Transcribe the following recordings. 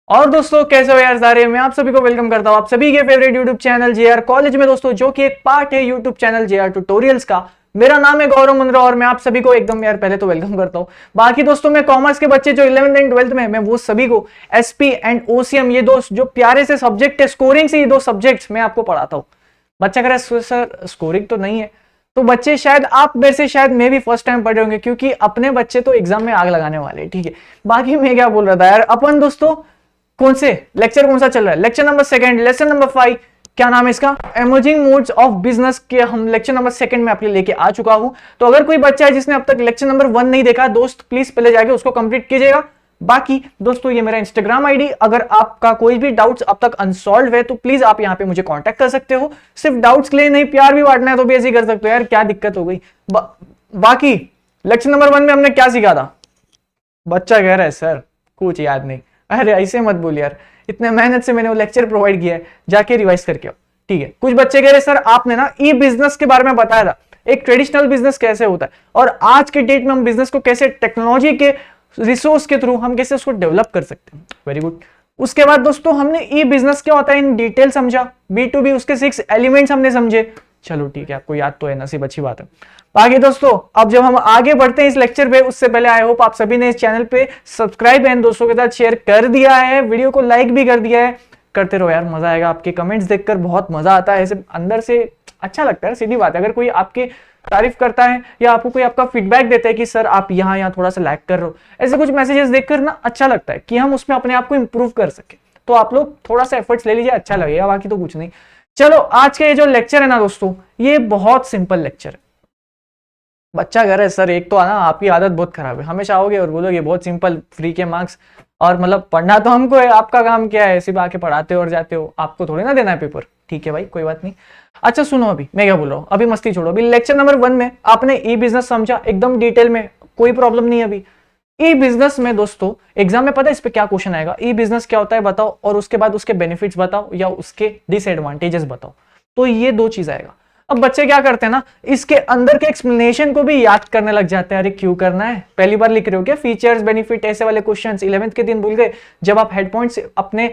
और दोस्तों कैसे हो यार सारे। मैं आप सभी को वेलकम करता हूं आप सभी के favourite YouTube channel JR college में दोस्तों, जो कि एक पार्ट है यूट्यूब चैनल जेआर ट्यूटोरियल्स का। मेरा नाम है गौरव मुंद्रा और मैं आप सभी को एकदम यार पहले तो वेलकम करता हूं। बाकी दोस्तों मैं कॉमर्स के बच्चे जो 11th एंड 12th में, मैं वो सभी को एसपी एंड ओसीएम, ये दो जो प्यारे से सब्जेक्ट है, स्कोरिंग से ये दो सब्जेक्ट्स मैं आपको पढ़ाता हूँ। बच्चा कह रहा है सर स्कोरिंग तो नहीं है, तो बच्चे शायद आप में से शायद मैं भी फर्स्ट टाइम पढ़ रहे होंगे, क्योंकि अपने बच्चे तो एग्जाम में आग लगाने वाले हैं। ठीक है, बाकी मैं क्या बोल रहा था यार, अपन दोस्तों कौन से लेक्चर कौन सा चल रहा है, lecture number second, lesson number 5, क्या नाम है इसका, एमर्जिंग मोड्स ऑफ बिजनेस के हम लेक्चर नंबर सेकंड में आपके लिए लेके आ चुका हूं। तो अगर कोई बच्चा है जिसने अब तक लेक्चर नंबर 1 नहीं देखा दोस्त, प्लीज पहले जाके उसको कंप्लीट कीजिएगा। बाकी दोस्तों ये मेरा इंस्टाग्राम आईडी, अगर आपका कोई भी डाउट्स अब तक अनसॉल्व है तो प्लीज आप यहाँ पे मुझे कांटेक्ट कर सकते हो। सिर्फ डाउट्स के लिए नहीं, प्यार भी बांटना है तो भी ऐसे ही कर सकते हो यार, क्या दिक्कत हो गई। बाकी लेक्चर नंबर 1 में हमने क्या सीखा था। बच्चा कह रहा है सर कुछ याद नहीं। अरे ऐसे मत बोल यार, इतने मेहनत से मैंने वो लेक्चर प्रोवाइड किया है, जाके रिवाइज करके आओ। ठीक है, कुछ बच्चे कह रहे सर आपने ना ई बिजनेस के बारे में बताया था, एक ट्रेडिशनल बिजनेस कैसे होता है और आज के डेट में हम बिजनेस को कैसे टेक्नोलॉजी के रिसोर्स के थ्रू हम कैसे उसको डेवलप कर सकते हैं। Very good. उसके बाद दोस्तों हमने ई बिजनेस क्या होता है इन डिटेल समझा, B2B उसके 6 एलिमेंट्स हमने समझे। चलो ठीक है, आपको याद तो है, नसीब अच्छी बात है। आगे दोस्तों अब जब हम आगे बढ़ते हैं इस लेक्चर पे, उससे पहले आई होप आप सभी ने इस चैनल पे सब्सक्राइब एंड दोस्तों के साथ शेयर कर दिया है, वीडियो को लाइक भी कर दिया है। करते रहो यार, मजा आएगा। आपके कमेंट्स देखकर बहुत मजा आता है, ऐसे अंदर से अच्छा लगता है। सीधी बात है, अगर कोई आपकी तारीफ करता है या आपको कोई आपका फीडबैक देता है कि सर आप यहाँ थोड़ा सा लैग कर रहे हो, ऐसे कुछ मैसेजेस देखकर ना अच्छा लगता है कि हम उसमें अपने आप को इंप्रूव कर सके। तो आप लोग थोड़ा सा एफर्ट्स ले लीजिए, अच्छा लगेगा, बाकी तो कुछ नहीं। चलो आज का ये जो लेक्चर है ना दोस्तों, ये बहुत सिंपल लेक्चर है। बच्चा कह रहा है सर एक तो आना आपकी आदत बहुत खराब है, हमेशा आओगे और बोलोगे बहुत सिंपल, फ्री के मार्क्स, और मतलब पढ़ना तो हमको है, आपका काम क्या है, सिर्फ आके पढ़ाते हो और जाते हो, आपको थोड़ी ना देना है पेपर। ठीक है भाई, कोई बात नहीं। अच्छा सुनो, अभी मैं क्या बोल रहा हूँ, अभी मस्ती छोड़ो। अभी लेक्चर नंबर 1 में आपने ई बिजनेस समझा एकदम डिटेल में, कोई प्रॉब्लम नहीं है। अभी ई बिजनेस में दोस्तों एग्जाम में पता है इस पे क्या क्वेश्चन आएगा, ई बिजनेस क्या होता है बताओ, और उसके बाद उसके बेनिफिट्स बताओ या उसके डिसएडवांटेजेस बताओ। तो ये 2 चीज आएगा। अब बच्चे क्या करते हैं ना, इसके अंदर के एक्सप्लेनेशन को भी याद करने लग जाते हैं। अरे क्यों करना है, पहली बार लिख रहे हो क्या, फीचर्स बेनिफिट ऐसे वाले क्वेश्चंस 11th के दिन भूल गए, जब आप हेड पॉइंट्स अपने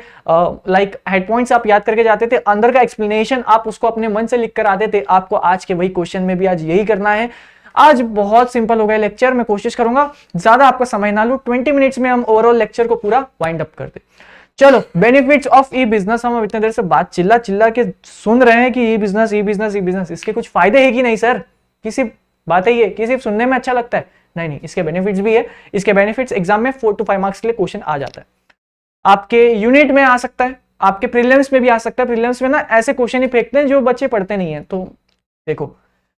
हेड पॉइंट्स आप याद करके जाते थे, अंदर का एक्सप्लेनेशन आप उसको अपने मन से लिख कर आते थे। आपको आज के वही क्वेश्चन में भी आज यही करना है। आज बहुत सिंपल हो गया लेक्चर, मैं कोशिश करूंगा ज्यादा आपका समय ना लूं, 20 मिनट्स में हम ओवरऑल लेक्चर को पूरा वाइंड अप कर दे। चलो बेनिफिट्स ऑफ ई बिजनेस, हम इतने देर से बात चिल्ला चिल्ला के सुन रहे हैं कि ई बिजनेस ई बिजनेस ई बिजनेस, इसके कुछ फायदे है कि नहीं सर, किसी बात है ये कि सिर्फ सुनने में अच्छा लगता है, नहीं नहीं, इसके बेनिफिट्स भी है। इसके बेनिफिट्स एग्जाम में 4 to 5 मार्क्स के लिए क्वेश्चन आ जाता है, आपके यूनिट में आ सकता है, आपके प्रीलिम्स में भी आ सकता है। प्रीलिम्स में ना ऐसे क्वेश्चन ही फेंकते हैं जो बच्चे पढ़ते नहीं है। तो देखो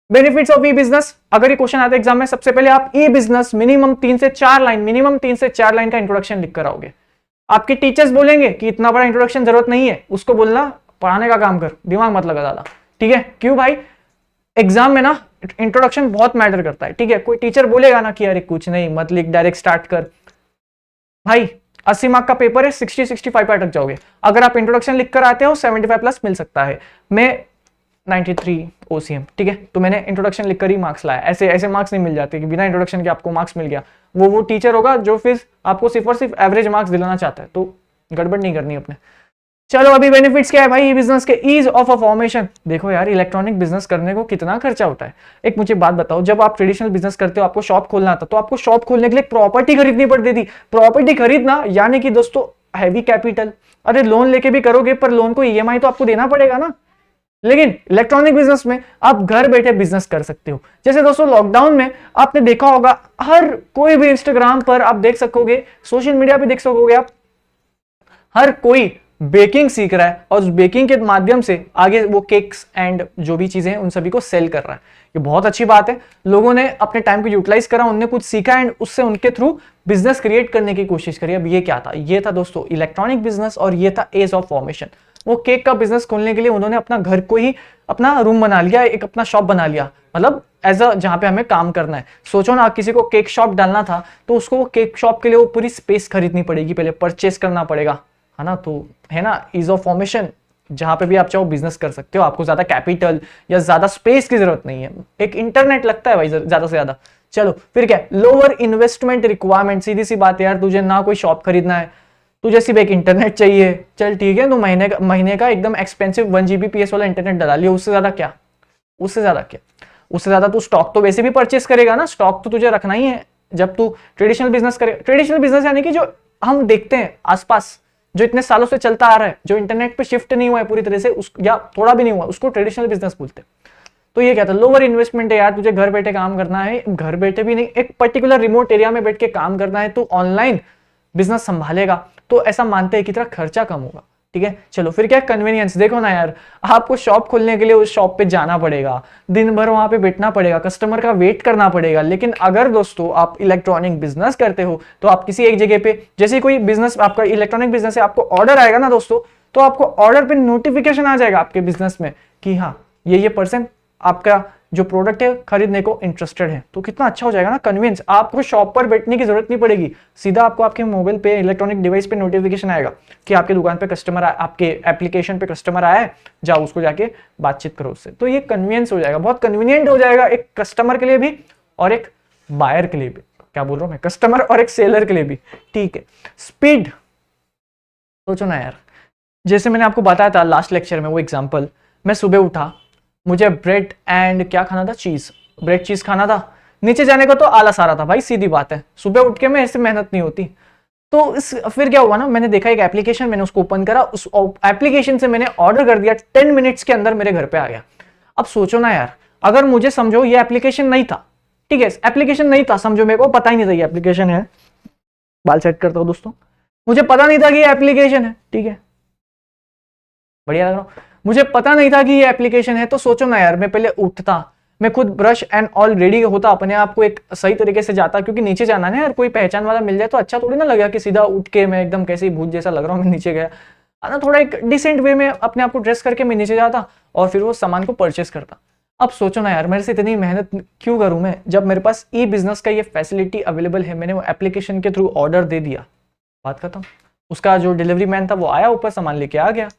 बेनिफिट्स ऑफ ई बिजनेस, अगर ये क्वेश्चन आता है एग्जाम में, सबसे पहले आप ई बिजनेस मिनिमम 3 से 4 लाइन का इंट्रोडक्शन लिख कर आओगे। आपके टीचर्स बोलेंगे कि इतना बड़ा इंट्रोडक्शन जरूरत नहीं है, उसको बोलना पढ़ाने का काम कर, दिमाग मत लगा ज्यादा। ठीक है, क्यों भाई, एग्जाम में ना इंट्रोडक्शन बहुत मैटर करता है। ठीक है, कोई टीचर बोलेगा ना कि अरे कुछ नहीं मत लिख, डायरेक्ट स्टार्ट कर, भाई 80 मार्क का पेपर है, 60-65 पे अटक जाओगे। अगर आप इंट्रोडक्शन लिख कर आते हो 75 प्लस मिल सकता है। मैं 93 OCM, ठीक है, तो मैंने इंट्रोडक्शन लिखकर ही मार्क्स लाया। ऐसे ऐसे मार्क्स नहीं मिल जाते कि बिना इंट्रोडक्शन के आपको मार्क्स मिल गया। वो टीचर होगा जो फिर आपको सिर्फ और सिर्फ एवरेज मार्क्स दिलाना चाहता है, तो गड़बड़ नहीं करनी अपने। चलो अभी बेनिफिट्स क्या है भाई, बिजनेस के ईज ऑफ अ फॉर्मेशन। देखो यार इलेक्ट्रॉनिक बिजनेस करने को कितना खर्चा होता है। एक मुझे बात बताओ, जब आप ट्रेडिशनल बिजनेस करते हो, आपको शॉप खोलना था, तो आपको शॉप खोलने के लिए प्रॉपर्टी खरीदनी पड़ती थी। प्रॉपर्टी खरीदना यानी कि दोस्तों हैवी कैपिटल। अरे लोन लेके भी करोगे पर लोन को EMI तो आपको देना पड़ेगा ना। लेकिन इलेक्ट्रॉनिक बिजनेस में आप घर बैठे बिजनेस कर सकते हो। जैसे दोस्तों लॉकडाउन में आपने देखा होगा, हर कोई भी इंस्टाग्राम पर आप देख सकोगे, सोशल मीडिया पे देख सकोगे आप, हर कोई बेकिंग सीख रहा है और उस बेकिंग के माध्यम से आगे वो केक्स एंड जो भी चीजें हैं उन सभी को सेल कर रहा है। ये बहुत अच्छी बात है, लोगों ने अपने टाइम को यूटिलाइज करा, उन्होंने कुछ सीखा एंड उससे उनके थ्रू बिजनेस क्रिएट करने की कोशिश करी। अब ये क्या था, ये था दोस्तों इलेक्ट्रॉनिक बिजनेस और ये था एज ऑफ फॉर्मेशन। वो केक का बिजनेस खोलने के लिए उन्होंने अपना घर को ही अपना रूम बना लिया, एक अपना शॉप बना लिया, मतलब एज अ जहां पे हमें काम करना है। सोचो ना, किसी को केक शॉप डालना था तो उसको वो केक शॉप के लिए वो पूरी स्पेस खरीदनी पड़ेगी, पहले परचेस करना पड़ेगा, है ना। तो है ना ईज ऑफ फॉर्मेशन, जहां पे भी आप चाहो बिजनेस कर सकते हो, आपको ज्यादा कैपिटल या ज्यादा स्पेस की जरूरत नहीं है, एक इंटरनेट लगता है भाई ज्यादा से ज्यादा। चलो फिर क्या, लोअर इन्वेस्टमेंट रिक्वायरमेंट, सीधी सी बात है यार, तुझे ना कोई शॉप खरीदना है, तुझे सिर्फ एक इंटरनेट चाहिए, चल ठीक है, तो महीने का एकदम एक्सपेंसिव 1 GB PS वाला इंटरनेट डला लिया, उससे ज्यादा क्या, उससे ज्यादा क्या, उससे ज्यादा तू स्टॉक तो वैसे भी परचेस करेगा ना, स्टॉक तो तुझे रखना ही है जब तू ट्रेडिशनल बिजनेस करे। ट्रेडिशनल बिजनेस यानी कि जो हम देखते हैं आसपास, जो इतने सालों से चलता आ रहा है, जो इंटरनेट पे शिफ्ट नहीं हुआ है पूरी तरह से, उस या थोड़ा भी नहीं हुआ, उसको ट्रेडिशनल बिजनेस बोलते हैं। तो ये क्या था, लोअर इन्वेस्टमेंट है यार, तुझे घर बैठे काम करना है, घर बैठे भी नहीं, एक पर्टिकुलर रिमोट एरिया में बैठ के काम करना है, तो ऑनलाइन बिजनेस संभालेगा, तो ऐसा मानते हैं कि तेरा खर्चा कम होगा। ठीक है, चलो फिर क्या कन्वीनियंस, देखो ना यार, आपको शॉप खोलने के लिए उस शॉप पे जाना पड़ेगा, दिन भर वहां पे बैठना पड़ेगा, कस्टमर का वेट करना पड़ेगा। लेकिन अगर दोस्तों आप इलेक्ट्रॉनिक बिजनेस करते हो, तो आप किसी एक जगह पे, जैसे कोई बिजनेस आपका इलेक्ट्रॉनिक बिजनेस है, आपको ऑर्डर आएगा ना दोस्तों, तो आपको ऑर्डर पे नोटिफिकेशन आ जाएगा आपके बिजनेस में कि हाँ ये पर्सन आपका जो प्रोडक्ट है खरीदने को इंटरेस्टेड है। तो कितना अच्छा हो जाएगा ना कन्विंस, आपको शॉप पर बैठने की जरूरत नहीं पड़ेगी, सीधा आपको आपके मोबाइल पे, इलेक्ट्रॉनिक डिवाइस पे नोटिफिकेशन आएगा कि आपके दुकान पे कस्टमर, आपके एप्लीकेशन पे कस्टमर आया है, जाओ उसको जाके बातचीत करो उससे। तो ये कन्वीनियंस हो जाएगा, बहुत कन्वीनियंट हो जाएगा, एक कस्टमर के लिए भी और एक बायर के लिए भी। क्या बोल रहा हूं मैं, कस्टमर और एक सेलर के लिए भी। ठीक है, स्पीड, सोचो ना यार, जैसे मैंने आपको बताया था लास्ट लेक्चर में वो एग्जांपल, मैं सुबह उठा, मुझे ब्रेड एंड क्या खाना था, चीज, ब्रेड चीज खाना था, नीचे जाने का तो आलस आ रहा था भाई, सीधी बात है, सुबह उठ के मैं ऐसे मेहनत नहीं होती। तो फिर क्या हुआ ना, मैंने देखा एक एप्लीकेशन, मैंने उसको ओपन करा, उस एप्लीकेशन से मैंने ऑर्डर कर दिया, 10 मिनट्स के अंदर मेरे घर पे आ गया। अब सोचो ना यार, अगर मुझे समझो ये एप्लीकेशन नहीं था, ठीक है, एप्लीकेशन नहीं था, समझो मेरे को पता ही नहीं था ये एप्लीकेशन है, बाल सेट करता हूं दोस्तों, मुझे पता नहीं था कि ये एप्लीकेशन है, ठीक है, बढ़िया लग रहा हूं, मुझे पता नहीं था कि ये एप्लीकेशन है। तो सोचो ना यार, मैं पहले उठता, मैं खुद ब्रश एंड ऑल रेडी होता, अपने आप को एक सही तरीके से जाता, क्योंकि नीचे जाना है यार, कोई पहचान वाला मिल जाए तो अच्छा थोड़ी ना लगेगा कि सीधा उठ के मैं एकदम कैसे भूत जैसा लग रहा हूँ मैं नीचे गया, ना, थोड़ा एक डिसेंट वे में अपने आप को ड्रेस करके मैं नीचे जाता और फिर वो सामान को परचेस करता। अब सोचो ना यार, मेरे से इतनी मेहनत क्यों करूं मैं, जब मेरे पास ई बिजनेस का ये फैसिलिटी अवेलेबल है, मैंने वो एप्लीकेशन के थ्रू ऑर्डर दे दिया, बात खत्म, उसका जो डिलीवरी मैन था वो आया, ऊपर सामान लेके आ गया।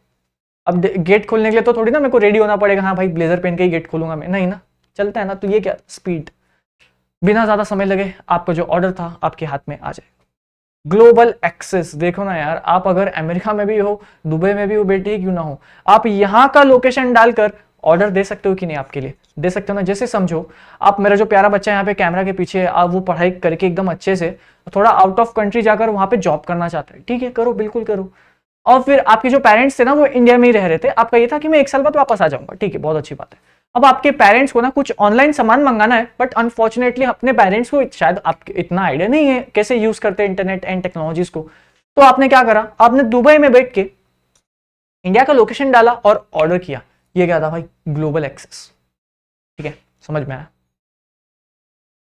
अब गेट खोलने के लिए तो थोड़ी ना मेरे को रेडी होना पड़ेगा, हाँ भाई ब्लेजर पहन के ही गेट खोलूंगा मैं, नहीं ना, चलता है ना। तो ये क्या, स्पीड, बिना ज्यादा समय लगे आपका जो ऑर्डर था आपके हाथ में आ जाए। ग्लोबल एक्सेस, देखो ना यार, आप अगर अमेरिका में भी हो, दुबई में भी हो, बैठे ही क्यों ना हो, आप यहाँ का लोकेशन डालकर ऑर्डर दे सकते हो कि नहीं, आपके लिए दे सकते हो ना। जैसे समझो आप, मेरा जो प्यारा बच्चा यहाँ पे कैमरा के पीछे है, आप वो पढ़ाई करके एकदम अच्छे से थोड़ा आउट ऑफ कंट्री जाकर वहां पे जॉब करना चाहता है, ठीक है, करो, बिल्कुल करो। और फिर आपके जो पेरेंट्स थे ना वो इंडिया में ही रह रहे थे, आपका ये था कि मैं 1 साल बाद वापस आ जाऊंगा, ठीक है, बहुत अच्छी बात है। अब आपके पेरेंट्स को ना कुछ ऑनलाइन सामान मंगाना है, बट अनफॉर्चुनेटली अपने पेरेंट्स को शायद आपके इतना आइडिया नहीं है कैसे यूज करते हैं इंटरनेट एंड टेक्नोलॉजीज को। तो आपने क्या करा, आपने दुबई में बैठ के इंडिया का लोकेशन डाला और ऑर्डर किया। ये क्या था भाई, ग्लोबल एक्सेस, ठीक है, समझ में आया।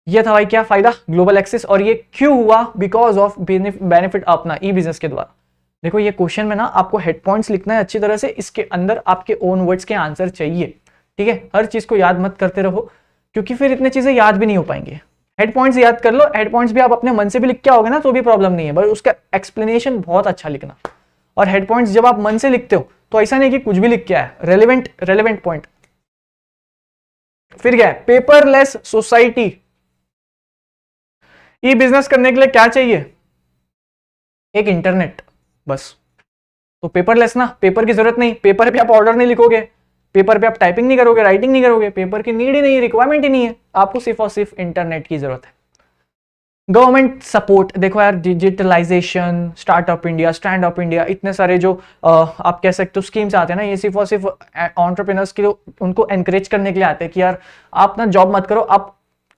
ये था भाई क्या फायदा, ग्लोबल एक्सेस। और ये क्यों हुआ, बिकॉज ऑफ बेनिफिट अपना ई बिजनेस के द्वारा। देखो ये क्वेश्चन में ना आपको हेड पॉइंट्स लिखना है अच्छी तरह से, इसके अंदर आपके ओन वर्ड्स के आंसर चाहिए, ठीक है, हर चीज को याद मत करते रहो, क्योंकि फिर इतनी चीजें याद भी नहीं हो पाएंगे। हेड पॉइंट्स याद कर लो, हेड पॉइंट्स भी आप अपने मन से भी लिख के आओगे ना तो भी प्रॉब्लम नहीं है, बट उसका एक्सप्लेनेशन बहुत अच्छा लिखना। और हेड पॉइंट्स जब आप मन से लिखते हो तो ऐसा नहीं कि कुछ भी लिख के आया, रेलेवेंट पॉइंट। फिर क्या है, पेपरलेस सोसाइटी। ई बिजनेस करने के लिए क्या चाहिए, एक इंटरनेट, बस। तो पेपरलेस ना, पेपर की जरूरत नहीं, पेपर पे आप ऑर्डर नहीं लिखोगे, पेपर पे आप टाइपिंग नहीं करोगे, राइटिंग नहीं करोगे, पेपर की नीड ही नहीं, रिक्वायरमेंट ही नहीं है, आपको सिर्फ और सिर्फ इंटरनेट की जरूरत है। गवर्नमेंट सपोर्ट, देखो यार, digitalization, startup India, stand up India, इतने सारे जो आप कह सकते हो स्कीम्स आते हैं ना, ये सिर्फ और सिर्फ एंटरप्रेन्योर्स के लिए, उनको एनकरेज करने के लिए आते हैं कि यार आप ना जॉब मत करो, आप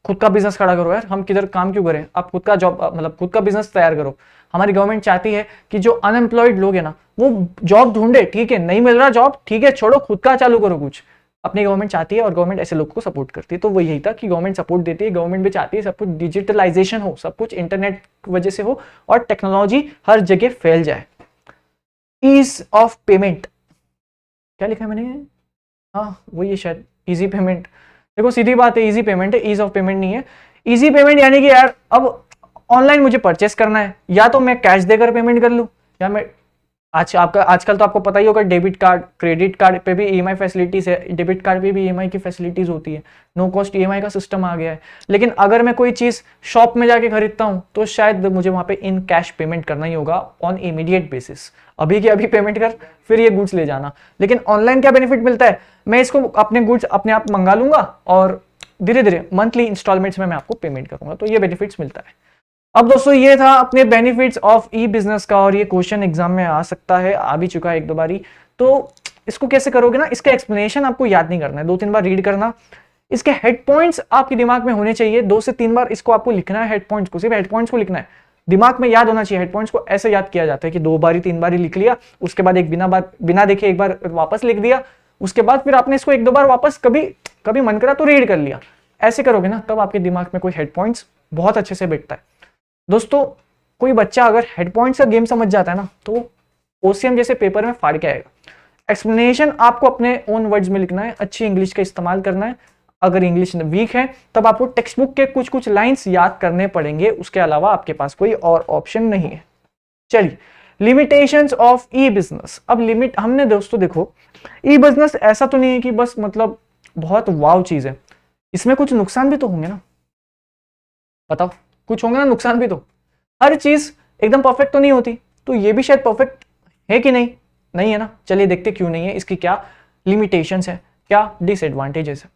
खुद का बिजनेस खड़ा करो, यार हम किधर काम क्यों करें, आप खुद का जॉब, मतलब खुद का बिजनेस तैयार करो। हमारी गवर्नमेंट चाहती है कि जो अनएम्प्लॉयड लोग है ना वो जॉब ढूंढे, ठीक है, नहीं मिल रहा जॉब, ठीक है, छोड़ो, खुद का चालू करो कुछ, अपनी गवर्नमेंट चाहती है, और गवर्नमेंट ऐसे लोगों को सपोर्ट करती है। तो वो यही था कि गवर्नमेंट सपोर्ट देती है, गवर्नमेंट भी चाहती है सब कुछ डिजिटलाइजेशन हो, सब कुछ इंटरनेट की वजह से हो और टेक्नोलॉजी हर जगह फैल जाए। ईज ऑफ पेमेंट, क्या लिखा है मैंने, हाँ वही है शायद, इजी पेमेंट। देखो सीधी बात है, इजी पेमेंट है, ईज ऑफ पेमेंट नहीं है। इजी पेमेंट यानी कि यार अब ऑनलाइन मुझे परचेस करना है, या तो मैं कैश देकर पेमेंट कर लूं, या मैं आजकल तो आपको पता ही होगा, डेबिट कार्ड क्रेडिट कार्ड पे भी ईएमआई फैसिलिटीज है, डेबिट कार्ड पे भी ईएमआई की फैसिलिटीज होती है, नो कॉस्ट ईएमआई का सिस्टम आ गया है। लेकिन अगर मैं कोई चीज शॉप में जाके खरीदता हूं तो शायद मुझे वहां पे इन कैश पेमेंट करना ही होगा ऑन इमीडिएट बेसिस, अभी के अभी पेमेंट कर फिर ये गुड्स ले जाना। लेकिन ऑनलाइन क्या बेनिफिट मिलता है, मैं इसको अपने गुड्स अपने आप मंगा लूंगा और धीरे धीरे मंथली इंस्टॉलमेंट्स में मैं आपको पेमेंट करूंगा, तो ये बेनिफिट्स मिलता है। अब दोस्तों ये था अपने बेनिफिट्स ऑफ ई बिजनेस का, और ये क्वेश्चन एग्जाम में आ सकता है, आ भी चुका है एक दो बारी। तो इसको कैसे करोगे ना, इसका एक्सप्लेनेशन आपको याद नहीं करना है, 2-3 बार रीड करना, इसके हेड पॉइंट्स आपके दिमाग में होने चाहिए, 2 से 3 बार इसको आपको लिखना है, हेड पॉइंट्स को, सिर्फ हेड पॉइंट्स को लिखना है, दिमाग में याद होना चाहिए। हेड पॉइंट्स को ऐसे याद किया जाता है कि 2 बारी 3 बारी लिख लिया, उसके बाद एक बिना देखे एक बार वापस लिख दिया, उसके बाद फिर आपने इसको 1-2 बार वापस कभी कभी मन करा तो रीड कर लिया। ऐसे करोगे ना तब आपके दिमाग में कोई हेड पॉइंट्स बहुत अच्छे से बैठता है। दोस्तों कोई बच्चा अगर हेड पॉइंट्स का गेम समझ जाता है ना तो ओसीएम जैसे पेपर में फाड़ के आएगा। एक्सप्लेनेशन आपको अपने ओन वर्ड्स में लिखना है, अच्छी इंग्लिश का इस्तेमाल करना है, अगर इंग्लिश वीक है तब आपको टेक्स्ट बुक के कुछ कुछ लाइंस याद करने पड़ेंगे, उसके अलावा आपके पास कोई और ऑप्शन नहीं है। चलिए, लिमिटेशंस ऑफ ई बिजनेस। अब लिमिट हमने दोस्तों देखो, ई बिजनेस ऐसा तो नहीं है कि बस मतलब बहुत वाव चीज है, इसमें कुछ नुकसान भी तो होंगे ना, बताओ, कुछ होंगे ना नुकसान भी तो, हर चीज एकदम परफेक्ट तो नहीं होती, तो ये भी शायद परफेक्ट है कि नहीं, नहीं है ना। चलिए देखते क्यों नहीं है, इसकी क्या लिमिटेशंस है, क्या डिसएडवांटेजेस है।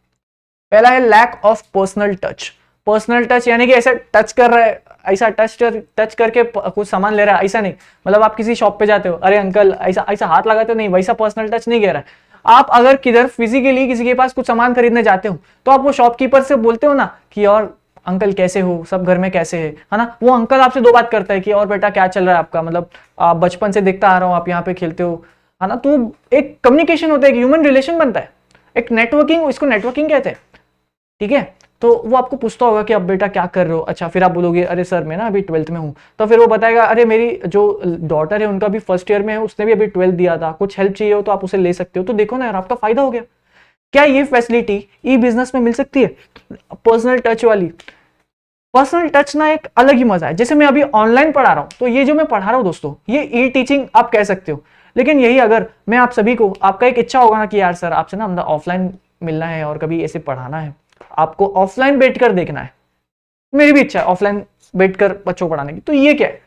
पहला है lack of personal touch. Personal touch यानी कि ऐसा टच कर रहा है, ऐसा टच करके कुछ सामान ले रहा है, ऐसा नहीं। मतलब आप किसी शॉप पे जाते हो, अरे अंकल ऐसा ऐसा हाथ लगाते हो, नहीं वैसा पर्सनल टच नहीं कह रहा है। आप अगर किधर फिजिकली किसी के पास कुछ सामान खरीदने जाते हो तो आप वो शॉपकीपर से बोलते हो ना कि और अंकल कैसे हो, सब घर में कैसे है ना। वो अंकल आपसे 2 बात करता है कि और बेटा क्या चल रहा है आपका, मतलब आप बचपन से देखता आ रहा हूँ आप यहाँ पे खेलते हो, है ना। तो एक कम्युनिकेशन होता है, एक ह्यूमन रिलेशन बनता है, एक नेटवर्किंग, इसको नेटवर्किंग कहते हैं, ठीक है। तो वो आपको पूछता होगा कि अब बेटा क्या कर रहे हो, अच्छा फिर आप बोलोगे अरे सर मैं ना अभी 12th में हूँ, तो फिर वो बताएगा अरे मेरी जो डॉटर है उनका भी फर्स्ट ईयर में है, उसने भी अभी 12th दिया था, कुछ हेल्प चाहिए हो तो आप उसे ले सकते हो। तो देखो ना यार, आपका फायदा हो गया। क्या ये फैसिलिटी ई बिजनेस में मिल सकती है, पर्सनल टच वाली। पर्सनल टच ना एक अलग ही मजा है। जैसे मैं अभी ऑनलाइन पढ़ा रहा हूं, तो ये जो मैं पढ़ा रहा हूं दोस्तों, ये ई टीचिंग आप कह सकते हो। लेकिन यही अगर मैं आप सभी को, आपका एक इच्छा होगा ना कि यार सर आपसे ना मतलब ऑफलाइन मिलना है और कभी ऐसे पढ़ाना है, आपको ऑफलाइन बैठकर देखना है, मेरी भी इच्छा है ऑफलाइन बैठकर बच्चों को पढ़ाने की, तो ये क्या है,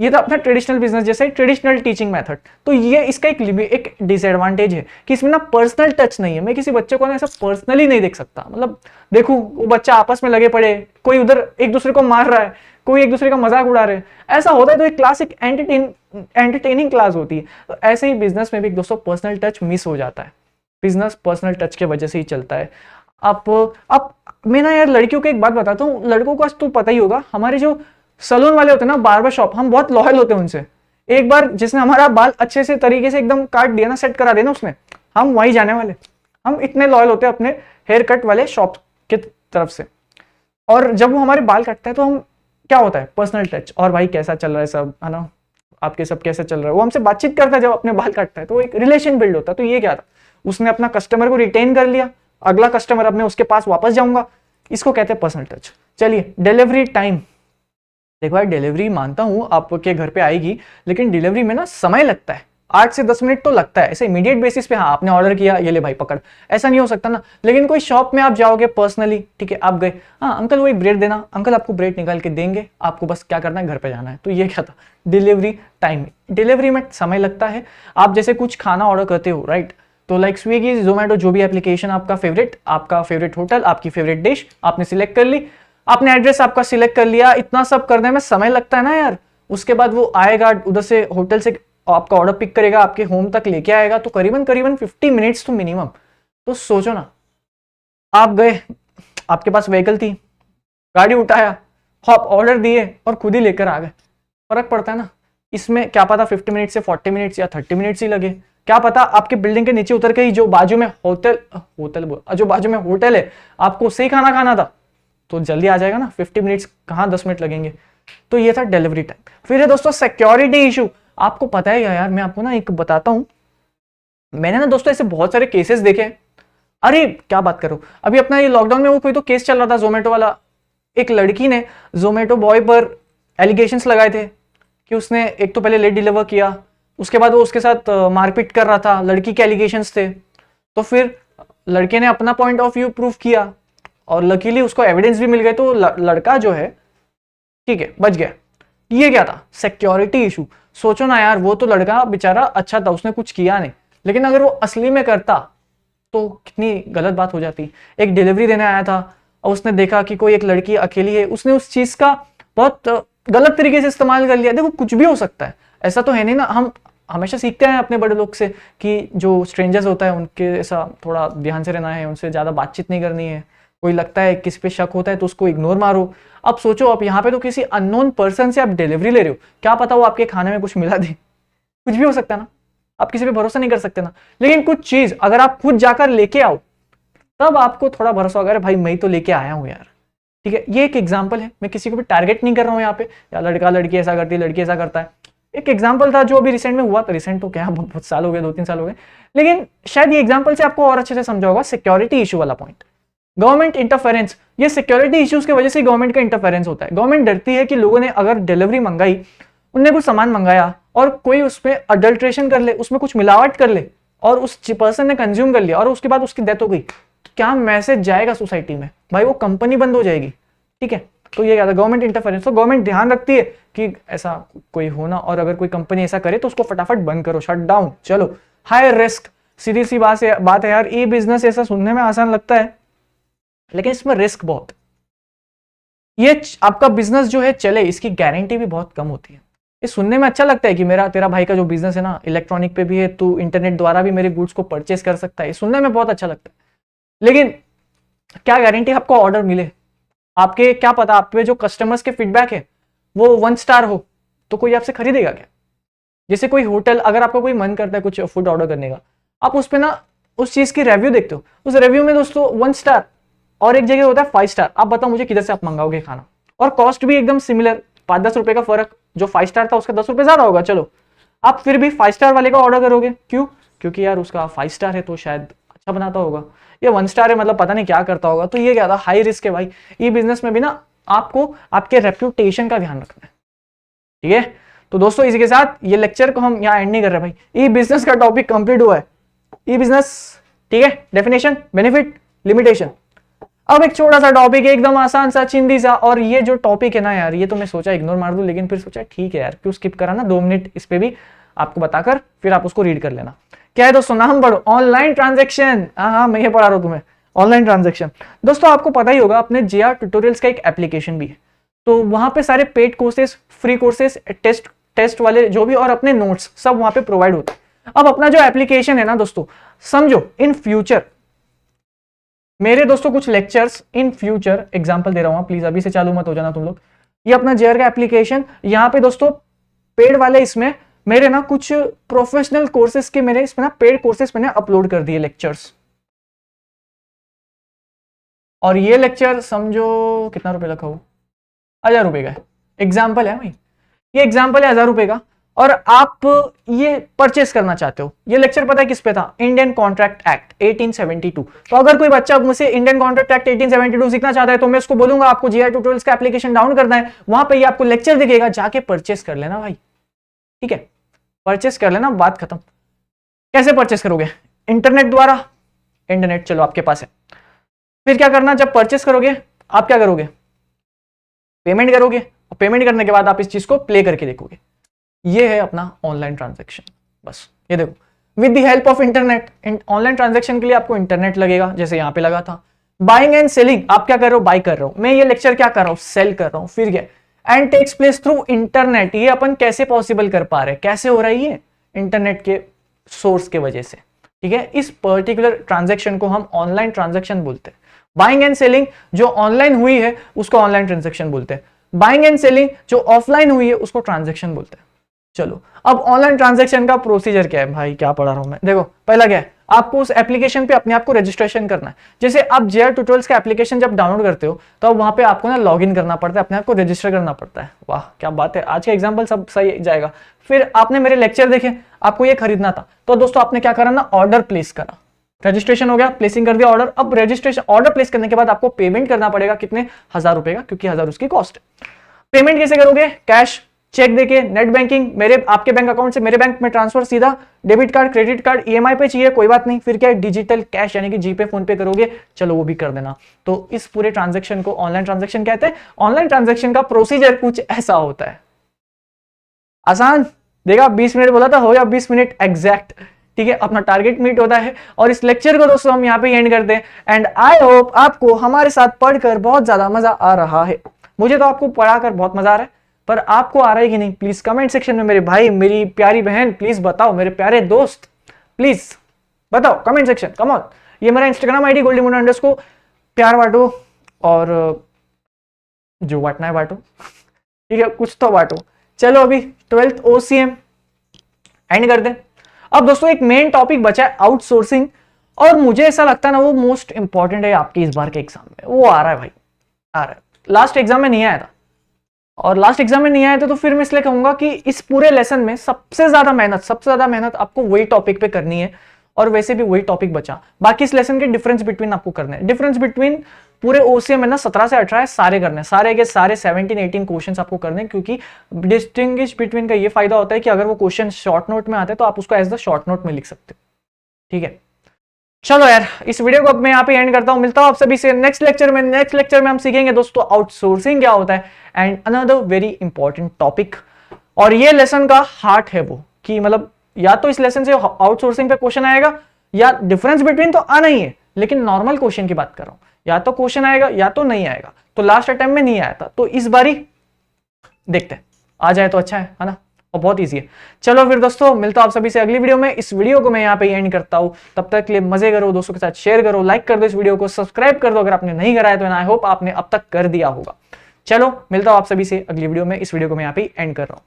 ये तो अपना ट्रेडिशनल बिजनेस जैसे ट्रेडिशनल टीचिंग मेथड। तो ये इसका एक डिसएडवांटेज है कि इसमें ना पर्सनल टच नहीं है, मैं किसी बच्चे को ना ऐसा पर्सनली नहीं देख सकता। मतलब देखो वो बच्चा आपस में लगे पड़े, कोई उधर एक दूसरे को मार रहा है, कोई एक दूसरे का मजाक उड़ा रहे हैं, ऐसा होता है तो एक क्लास एक एंटरटेनिंग क्लास होती है। तो ऐसे ही बिजनेस में भी दोस्तों पर्सनल टच मिस हो जाता है, बिजनेस पर्सनल टच के वजह से ही चलता है। आप मैं ना यार लड़कियों को एक बात बताता हूँ, लड़कों का तो पता ही होगा, हमारे जो सलून वाले होते हैं ना, बार्बर शॉप, हम बहुत लॉयल होते हैं उनसे। एक बार जिसने हमारा बाल अच्छे से तरीके से एकदम काट दिया ना, सेट करा दिया ना उसने, हम वहीं जाने वाले, हम इतने लॉयल होते हैं अपने हेयर कट वाले शॉप की तरफ से। और जब वो हमारे बाल काटता है तो हम, क्या होता है पर्सनल टच, और भाई कैसा चल रहा है सब, है ना, आपके सब कैसे चल रहा है, वो हमसे बातचीत करता है जब अपने बाल काटता है, तो एक रिलेशन बिल्ड होता है। तो ये क्या था, उसने अपना कस्टमर को रिटेन कर लिया, अगला कस्टमर अब मैं उसके पास वापस जाऊंगा, इसको कहते हैं पर्सनल टच। चलिए डिलीवरी टाइम, देखो यार डिलीवरी मानता हूं आपके घर पे आएगी, लेकिन डिलीवरी में ना समय लगता है, 8 से 10 मिनट तो लगता है। ऐसे इमीडिएट बेसिस पे हाँ आपने ऑर्डर किया, ये ले भाई पकड़, ऐसा नहीं हो सकता ना। लेकिन कोई शॉप में आप जाओगे पर्सनली, ठीक है, आप गए, हाँ अंकल वो एक ब्रेड देना, अंकल आपको ब्रेड निकाल के देंगे, आपको बस क्या करना है, घर पे जाना है। तो ये क्या था, डिलीवरी टाइम। डिलीवरी में समय लगता है। आप जैसे कुछ खाना ऑर्डर करते हो, राइट, तो लाइक स्विगी, जोमेटो, जो भी एप्लीकेशन आपका फेवरेट होटल, आपकी फेवरेट डिश आपने सिलेक्ट कर ली, आपने एड्रेस आपका सिलेक्ट कर लिया, इतना सब करने में समय लगता है ना यार। उसके बाद वो आएगा उधर से, होटल से आपका ऑर्डर पिक करेगा, आपके होम तक लेके आएगा, तो करीबन 50 मिनट्स तो मिनिमम। तो सोचो ना, आप गए, आपके पास व्हीकल थी, गाड़ी उठाया, आप ऑर्डर दिए और खुद ही लेकर आ गए, फर्क पड़ता है ना। इसमें क्या पता 50 मिनट से 40 मिनट्स या 30 मिनट्स ही लगे, क्या पता आपके बिल्डिंग के नीचे उतर के ही जो बाजू में होटल है, आपको उससे ही खाना खाना था, तो जल्दी आ जाएगा ना, 50 मिनट्स कहाँ 10 मिनट लगेंगे। तो ये था डिलीवरी टाइम। फिर है दोस्तों सिक्योरिटी इशू। आपको पता है यार, मैं आपको ना एक बताता हूं, मैंने ना दोस्तों ऐसे बहुत सारे केसेस देखे। अरे क्या बात करो, अभी अपना ये लॉकडाउन में वो कोई तो केस चल रहा था जोमेटो वाला, एक लड़की ने जोमेटो बॉय पर एलिगेशंस लगाए थे कि उसने एक तो पहले लेट डिलीवर किया, उसके बाद वो उसके साथ मारपीट कर रहा था, लड़की के एलिगेशंस थे। तो फिर लड़के ने अपना पॉइंट ऑफ व्यू प्रूव किया और लकीली उसको एविडेंस भी मिल गए, तो लड़का जो है ठीक है बच गया। ये क्या था? Security issue. सोचो ना यार, वो तो लड़का बेचारा अच्छा था, उसने कुछ किया नहीं, लेकिन अगर वो असली में करता तो कितनी गलत बात हो जाती। एक डिलीवरी देने आया था और उसने देखा कि कोई एक लड़की अकेली है, उसने उस चीज का बहुत गलत तरीके से इस्तेमाल कर लिया। देखो कुछ भी हो सकता है, ऐसा तो है नहीं ना। हम हमेशा सीखते हैं अपने बड़े लोग से कि जो स्ट्रेंजर्स होता है उनके ऐसा थोड़ा ध्यान से रहना है, उनसे ज्यादा बातचीत नहीं करनी है। कोई लगता है किसी पे शक होता है तो उसको इग्नोर मारो। अब सोचो, आप यहाँ पे तो किसी अननोन पर्सन से आप डिलीवरी ले रहे हो, क्या पता वो आपके खाने में कुछ मिला दे, कुछ भी हो सकता है ना। आप किसी पे भरोसा नहीं कर सकते ना। लेकिन कुछ चीज अगर आप खुद जाकर लेके आओ तब आपको थोड़ा भरोसा होगा, भाई मैं तो लेके आया हूं यार। ठीक है, ये एक एग्जाम्पल है, मैं किसी को भी टारगेट नहीं कर रहा हूं यहाँ पे, या लड़का लड़की ऐसा करती है, लड़की ऐसा करता है। एक एग्जाम्पल था जो अभी रिसेंट में हुआ था, रिसेंट तो क्या बहुत साल हो गए, 2-3 साल हो गए, लेकिन शायद ये एग्जाम्पल से आपको और अच्छे से समझा होगा सिक्योरिटी इशू वाला पॉइंट। गवर्नमेंट इंटरफेरेंस, ये सिक्योरिटी इश्यूज की वजह से गवर्नमेंट का इंटरफेरेंस होता है। गवर्नमेंट डरती है कि लोगों ने अगर डिलीवरी मंगाई, उनने कुछ सामान मंगाया और कोई उसमें अडल्ट्रेशन कर ले, उसमें कुछ मिलावट कर ले और उस पर्सन ने कंज्यूम कर लिया और उसके बाद उसकी डेथ हो गई, तो क्या मैसेज जाएगा सोसाइटी में? भाई वो कंपनी बंद हो जाएगी। ठीक है, तो ये क्या था, गवर्नमेंट इंटरफेरेंस। तो गवर्नमेंट ध्यान रखती है कि ऐसा कोई हो ना, और अगर कोई कंपनी ऐसा करे तो उसको फटाफट बंद करो, शट डाउन। चलो, हाई रिस्क, सीधी सी बात है यार। ई बिजनेस ऐसा सुनने में आसान लगता है लेकिन इसमें रिस्क बहुत। ये आपका बिजनेस जो है चले, इसकी गारंटी भी बहुत कम होती है। ये सुनने में अच्छा लगता है कि मेरा तेरा भाई का जो बिजनेस है ना, इलेक्ट्रॉनिक पे भी है, तू इंटरनेट द्वारा भी मेरे गुड्स को परचेस कर सकता है, सुनने में बहुत अच्छा लगता है। लेकिन क्या गारंटी आपको ऑर्डर मिले? आपके क्या पता, आप पे जो कस्टमर्स के फीडबैक है वो 1 स्टार हो तो कोई आपसे खरीदेगा क्या? जैसे कोई होटल, अगर आपका कोई मन करता है कुछ फूड ऑर्डर करने का, आप उस पे ना उस चीज की रिव्यू देखते हो, उस रिव्यू में दोस्तों 1 स्टार और एक जगह होता है 5 स्टार। आप बताओ मुझे किधर से आप मंगाओगे खाना? और कॉस्ट भी एकदम सिमिलर, 5-10 रुपए का फर्क। जो 5 स्टार था उसका 10 रुपए ज्यादा होगा, चलो आप फिर भी 5 स्टार वाले का ऑर्डर करोगे। क्यों? क्योंकि यार उसका 5 स्टार है तो शायद अच्छा बनाता होगा, ये 1 स्टार है मतलब पता नहीं क्या करता होगा। तो ये क्या था, हाई रिस्क है भाई। ई बिजनेस में भी ना आपको आपके रेप्यूटेशन का ध्यान रखना है। ठीक है, तो दोस्तों इसी के साथ ये लेक्चर को हम यहाँ एंड नहीं कर रहे भाई। ई बिजनेस का टॉपिक कंप्लीट हुआ है। ई बिजनेस, ठीक है, डेफिनेशन, बेनिफिट, लिमिटेशन। अब एक छोटा सा टॉपिक है, एकदम आसान सा, चिंदी सा। और ये जो टॉपिक है ना यार, ये तो मैं सोचा इग्नोर मार दूं, लेकिन फिर सोचा ठीक है यार, क्यों स्किप करा ना 2 मिनट इस पे भी आपको बताकर, फिर आप उसको रीड कर लेना। क्या है दोस्तों, नाम पढ़ो, ऑनलाइन ट्रांजेक्शन। हाँ, मैं ये पढ़ा रहा हूं तुम्हें, ऑनलाइन ट्रांजेक्शन। दोस्तों आपको पता ही होगा, अपने जेआर ट्यूटोरियल्स का एक एप्लीकेशन भी है, तो वहां पे सारे paid courses, free courses, test वाले जो भी, और अपने नोट्स सब वहां पे प्रोवाइड होते हैं। अब अपना जो एप्लीकेशन है ना दोस्तों, समझो इन फ्यूचर मेरे दोस्तों कुछ लेक्चर्स इन फ्यूचर, एग्जांपल दे रहा हूं, प्लीज अभी से चालू मत हो जाना तुम लोग। ये अपना जेआर का एप्लीकेशन, यहाँ पे दोस्तों पेड वाले, इसमें मेरे ना कुछ प्रोफेशनल कोर्सेज के मेरे इसमें ना पेड कोर्सेज मैंने अपलोड कर दिए, लेक्चर्स। और ये लेक्चर समझो कितना रुपए लगा हो, 1000 रुपए का है। एग्जाम्पल है भाई, ये एग्जाम्पल है 1000 रुपए का, और आप ये परचेस करना चाहते हो। ये लेक्चर पता है किस पे था? Indian contract act 1872। तो अगर कोई बच्चा मुझसे इंडियन कॉन्ट्रैक्ट एक्ट 1872 सीखना चाहता है तो मैं उसको बोलूंगा आपको जेआर ट्यूटोरियल्स का एप्लीकेशन डाउनलोड करना है, वहां पे ये आपको लेक्चर दिखेगा, जाके परचेस कर लेना भाई। ठीक है, परचेस कर लेना, बात खत्म। कैसे परचेस करोगे? इंटरनेट द्वारा। इंटरनेट चलो आपके पास है, फिर क्या करना, जब परचेस करोगे आप क्या करोगे? पेमेंट करोगे, और पेमेंट करने के बाद आप इस चीज को प्ले करके देखोगे। ये है अपना ऑनलाइन ट्रांजैक्शन। बस ये देखो, with the help of internet. Online transaction के लिए आपको इंटरनेट लगेगा, जैसे यहां पे लगा था। बाइंग एंड सेलिंग, आप क्या कर रहे हो? बाई कर रहे हो। मैं ये लेक्चर क्या कर रहा हूं? सेल कर रहा हूं। फिर क्या? And takes place through internet. ये अपन कैसे पॉसिबल कर पा रहे हैं, कैसे हो रहा है ये? इंटरनेट के सोर्स के वजह से। ठीक है, इस पर्टिकुलर ट्रांजैक्शन को हम ऑनलाइन ट्रांजैक्शन बोलते हैं। बाइंग एंड सेलिंग जो ऑनलाइन हुई है उसको ऑनलाइन ट्रांजैक्शन बोलते हैं। बाइंग एंड सेलिंग जो ऑफलाइन हुई है उसको ट्रांजैक्शन बोलते हैं। चलो, अब ऑनलाइन ट्रांजैक्शन का प्रोसीजर क्या है भाई? क्या पढ़ा रहा हूं मैं? देखो, पहला क्या है, आपको उस एप्लीकेशन पे अपने आप को रजिस्ट्रेशन करना है। जैसे आप जेआर ट्यूटोरियल्स का एप्लीकेशन जब डाउनलोड करते हो तो वहां पे आपको ना लॉगिन करना पड़ता है, अपने आप को रजिस्टर करना पड़ता है। वाह क्या बात है, आज का एग्जाम्पल सब सही जाएगा। फिर आपने मेरे लेक्चर देखे, आपको ये खरीदना था, तो दोस्तों आपने क्या करा ना, ऑर्डर प्लेस करा, रजिस्ट्रेशन हो गया, प्लेसिंग कर दिया ऑर्डर। अब रजिस्ट्रेशन ऑर्डर प्लेस करने के बाद आपको पेमेंट करना पड़ेगा, कितने? 1000 रुपए का, क्योंकि 1000 उसकी कॉस्ट है। पेमेंट कैसे करोगे? कैश, चेक देके, नेट बैंकिंग, मेरे आपके बैंक अकाउंट से मेरे बैंक में ट्रांसफर सीधा, debit card, credit card, EMI पे चाहिए कोई बात नहीं, फिर क्या है डिजिटल कैश यानी कि जीपे फोन पे करोगे, चलो वो भी कर देना। तो इस पूरे ट्रांजेक्शन को ऑनलाइन ट्रांजेक्शन कहते हैं। ऑनलाइन ट्रांजेक्शन का प्रोसीजर कुछ ऐसा होता है, आसान देखा, 20 मिनट बोला था, हो या 20 मिनट एग्जैक्ट, ठीक है, अपना टारगेट मीट होता है। और इस लेक्चर को दोस्तों हम यहाँ पे एंड करते हैं। एंड आई होप आपको हमारे साथ पढ़कर बहुत ज्यादा मजा आ रहा है। मुझे तो आपको पढ़ाकर बहुत मजा आ रहा है, पर आपको आ रहा है कि नहीं, प्लीज कमेंट सेक्शन में मेरे भाई, मेरी प्यारी बहन, प्लीज बताओ, मेरे प्यारे दोस्त प्लीज बताओ कमेंट सेक्शन, कम ऑन। ये मेरा इंस्टाग्राम आईडी _, को प्यार बांटो और जो बांटना है बांटो, ठीक है, कुछ तो बांटो। चलो अभी 12th OCM एंड कर दें। अब दोस्तों एक मेन टॉपिक बचा है आउटसोर्सिंग, और मुझे ऐसा लगता है ना वो मोस्ट इंपॉर्टेंट है आपके इस बार के एग्जाम में। वो आ रहा है भाई, आ रहा है। लास्ट एग्जाम में नहीं आया था, और लास्ट एग्जाम में नहीं आया था तो फिर मैं इसलिए कहूंगा कि इस पूरे लेसन में सबसे ज्यादा मेहनत आपको वही टॉपिक पे करनी है, और वैसे भी वही टॉपिक बचा। बाकी इस लेसन के डिफरेंस बिटवीन आपको करने हैं। डिफरेंस बिटवीन पूरे OCM में ना 17 से 18 सारे करने हैं, सारे के सारे 17-18 क्वेश्चंस आपको करने हैं, क्योंकि डिस्टिंग्विश बिटवीन का ये फायदा होता है कि अगर वो क्वेश्चन शॉर्ट नोट में आते हैं तो आप उसको एज द शॉर्ट नोट में लिख सकते हो, ठीक है। चलो यार, इस वीडियो को अब मैं यहाँ पे एंड करता हूँ। मिलता हूँ आप सभी से नेक्स्ट लेक्चर में। नेक्स्ट लेक्चर में हम सीखेंगे दोस्तों आउटसोर्सिंग क्या होता है, and another very important topic. और ये लेसन का हार्ट है वो, कि मतलब या तो इस लेसन से आउटसोर्सिंग पे क्वेश्चन आएगा, या डिफरेंस बिटवीन तो आना ही है, लेकिन नॉर्मल क्वेश्चन की बात कर रहा हूं, या तो क्वेश्चन आएगा या तो नहीं आएगा। तो लास्ट अटेम्प्ट में नहीं आया था, तो इस बारी देखते हैं, आ जाए तो अच्छा है ना, और बहुत इजी है। चलो फिर दोस्तों, मिलता हूं आप सभी से अगली वीडियो में। इस वीडियो को मैं यहाँ पे एंड करता हूं, तब तक के लिए मजे करो, दोस्तों के साथ शेयर करो, लाइक कर दो इस वीडियो को, सब्सक्राइब कर दो अगर आपने नहीं कराया तो, आई होप आपने अब तक कर दिया होगा। चलो मिलता हूं आप सभी से अगली वीडियो में। इस वीडियो को मैं यहाँ पे एंड कर रहा हूं।